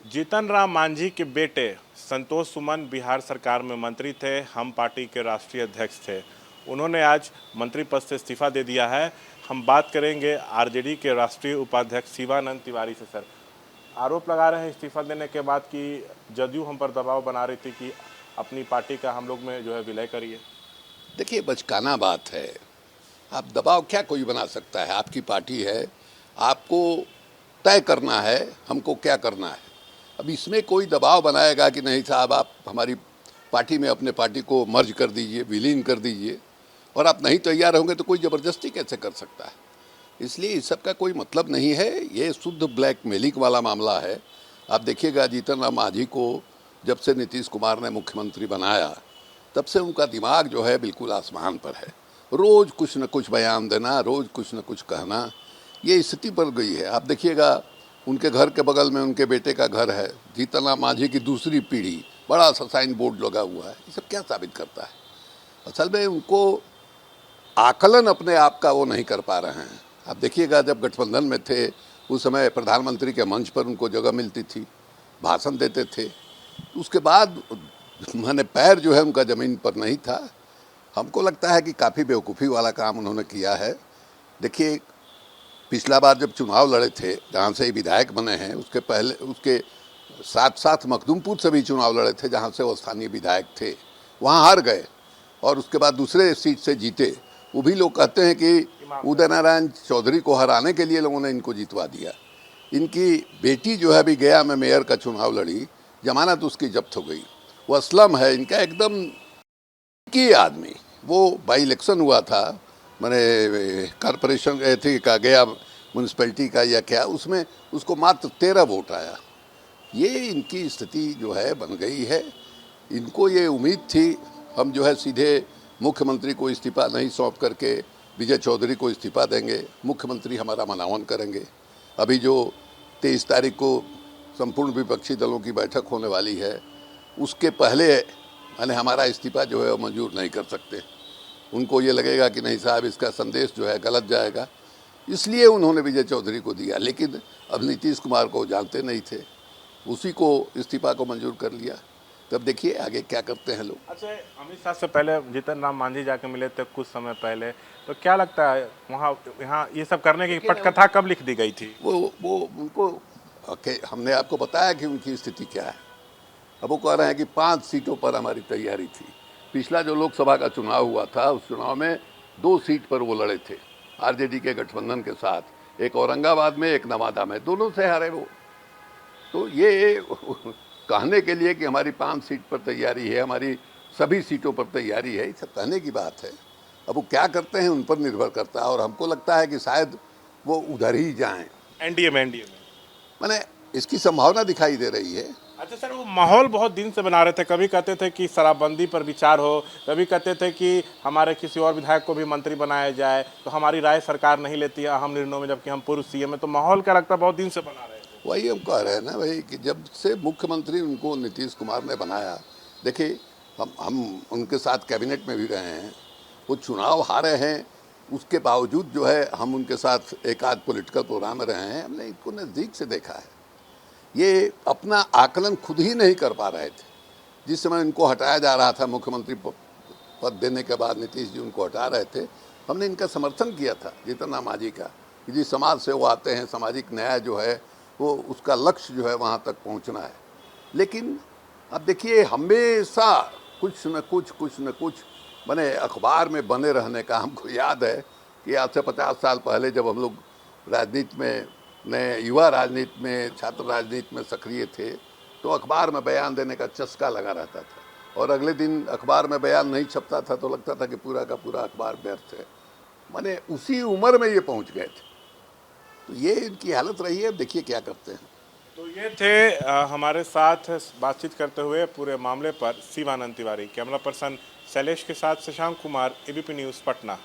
जीतन राम मांझी के बेटे संतोष सुमन बिहार सरकार में मंत्री थे, हम पार्टी के राष्ट्रीय अध्यक्ष थे। उन्होंने आज मंत्री पद से इस्तीफा दे दिया है। हम बात करेंगे आरजेडी के राष्ट्रीय उपाध्यक्ष शिवानंद तिवारी से। सर, आरोप लगा रहे हैं इस्तीफा देने के बाद कि जदयू हम पर दबाव बना रही थी कि अपनी पार्टी का हम लोग में जो है विलय करिए। देखिए, बचकाना बात है। आप दबाव क्या कोई बना सकता है? आपकी पार्टी है, आपको तय करना है हमको क्या करना है। अब इसमें कोई दबाव बनाएगा कि नहीं साहब आप हमारी पार्टी में अपने पार्टी को मर्ज कर दीजिए, विलीन कर दीजिए, और आप नहीं तैयार होंगे तो कोई ज़बरदस्ती कैसे कर सकता है। इसलिए इस सब का कोई मतलब नहीं है। ये शुद्ध ब्लैकमेलिंग वाला मामला है। आप देखिएगा, जीतन राम मांझी को जब से नीतीश कुमार ने मुख्यमंत्री बनाया तब से उनका दिमाग जो है बिल्कुल आसमान पर है। रोज़ कुछ न कुछ बयान देना, रोज़ कुछ न कुछ कहना, ये स्थिति बन गई है। आप देखिएगा, उनके घर के बगल में उनके बेटे का घर है, जीतन राम मांझी की दूसरी पीढ़ी, बड़ा सा साइन बोर्ड लगा हुआ है। ये सब क्या साबित करता है? असल में उनको आकलन अपने आप का वो नहीं कर पा रहे हैं। आप देखिएगा, जब गठबंधन में थे उस समय प्रधानमंत्री के मंच पर उनको जगह मिलती थी, भाषण देते थे। उसके बाद मैंने पैर जो है उनका ज़मीन पर नहीं था। हमको लगता है कि काफ़ी बेवकूफ़ी वाला काम उन्होंने किया है। देखिए, पिछला बार जब चुनाव लड़े थे, जहाँ से विधायक बने हैं, उसके पहले उसके साथ साथ मखदूमपुर से भी चुनाव लड़े थे, जहाँ से वो स्थानीय विधायक थे। वहाँ हार गए और उसके बाद दूसरे सीट से जीते। वो भी लोग कहते हैं कि उदय नारायण चौधरी को हराने के लिए लोगों ने इनको जितवा दिया। इनकी बेटी जो है अभी गया में मेयर का चुनाव लड़ी, जमानत उसकी जब्त हो गई। वो असलम है इनका एकदम की आदमी। वो बाई इलेक्शन हुआ था, मैंने कॉरपोरेशन थे का गया म्यूनसिपैलिटी का या क्या, उसमें उसको मात्र 13 वोट आया। ये इनकी स्थिति जो है बन गई है। इनको ये उम्मीद थी हम जो है सीधे मुख्यमंत्री को इस्तीफा नहीं सौंप करके विजय चौधरी को इस्तीफा देंगे, मुख्यमंत्री हमारा मनोनयन करेंगे। अभी जो 23 तारीख को संपूर्ण विपक्षी दलों की बैठक होने वाली है, उसके पहले मैंने हमारा इस्तीफा जो है वो मंजूर नहीं कर सकते। उनको ये लगेगा कि नहीं साहब इसका संदेश जो है गलत जाएगा, इसलिए उन्होंने विजय चौधरी को दिया। लेकिन अब नीतीश कुमार को जानते नहीं थे, उसी को इस्तीफा को मंजूर कर लिया। तब देखिए आगे क्या करते हैं लोग। अच्छा, अमित शाह से पहले जीतन राम मांझी जाके मिले थे कुछ समय पहले, तो क्या लगता है वहाँ यहाँ ये सब करने की पटकथा कब लिख दी गई थी? वो उनको हमने आपको बताया कि उनकी स्थिति क्या है। अब वो कह रहे हैं कि 5 सीटों पर हमारी तैयारी थी। पिछला जो लोकसभा का चुनाव हुआ था, उस चुनाव में 2 सीट पर वो लड़े थे आरजेडी के गठबंधन के साथ, एक औरंगाबाद में, एक नवादा में, दोनों से हारे वो। तो ये कहने के लिए कि हमारी 5 सीट पर तैयारी है, हमारी सभी सीटों पर तैयारी है, ये सब कहने की बात है। अब वो क्या करते हैं उन पर निर्भर करता है, और हमको लगता है कि शायद वो उधर ही जाएं, एनडीए में मैंने इसकी संभावना दिखाई दे रही है। अच्छा सर, वो माहौल बहुत दिन से बना रहे थे। कभी कहते थे कि शराबबंदी पर विचार हो, कभी कहते थे कि हमारे किसी और विधायक को भी मंत्री बनाया जाए, तो हमारी राय सरकार नहीं लेती है अहम निर्णयों में, जबकि हम पूर्व सीएम है। तो माहौल क्या लगता है बहुत दिन से बना रहे थे। वही हम कह रहे हैं ना भाई, कि जब से मुख्यमंत्री उनको नीतीश कुमार ने बनाया, देखिए हम उनके साथ कैबिनेट में भी रहे हैं, वो चुनाव हारे हैं, उसके बावजूद जो है हम उनके साथ एक आध पॉलिटिकल प्रोग्राम में रहे हैं। हमने इनको नज़दीक से देखा है। ये अपना आकलन खुद ही नहीं कर पा रहे थे। जिस समय इनको हटाया जा रहा था, मुख्यमंत्री पद देने के बाद नीतीश जी उनको हटा रहे थे, हमने इनका समर्थन किया था, जीतन राम मांझी का, कि जिस समाज से वो आते हैं, सामाजिक न्याय जो है वो उसका लक्ष्य जो है वहाँ तक पहुँचना है। लेकिन अब देखिए, हमेशा कुछ न कुछ बने अखबार में बने रहने का। हमको याद है कि आज से 50 साल पहले जब हम लोग राजनीति में, नए युवा राजनीति में, छात्र राजनीति में सक्रिय थे, तो अखबार में बयान देने का चस्का लगा रहता था, और अगले दिन अखबार में बयान नहीं छपता था तो लगता था कि पूरा का पूरा अखबार व्यर्थ है। माने उसी उम्र में ये पहुंच गए थे। तो ये इनकी हालत रही है। देखिए क्या करते हैं। तो ये थे हमारे साथ बातचीत करते हुए पूरे मामले पर शिवानंद तिवारी। कैमरा पर्सन शैलेश के साथ शशांक कुमार, एबीपी न्यूज़, पटना।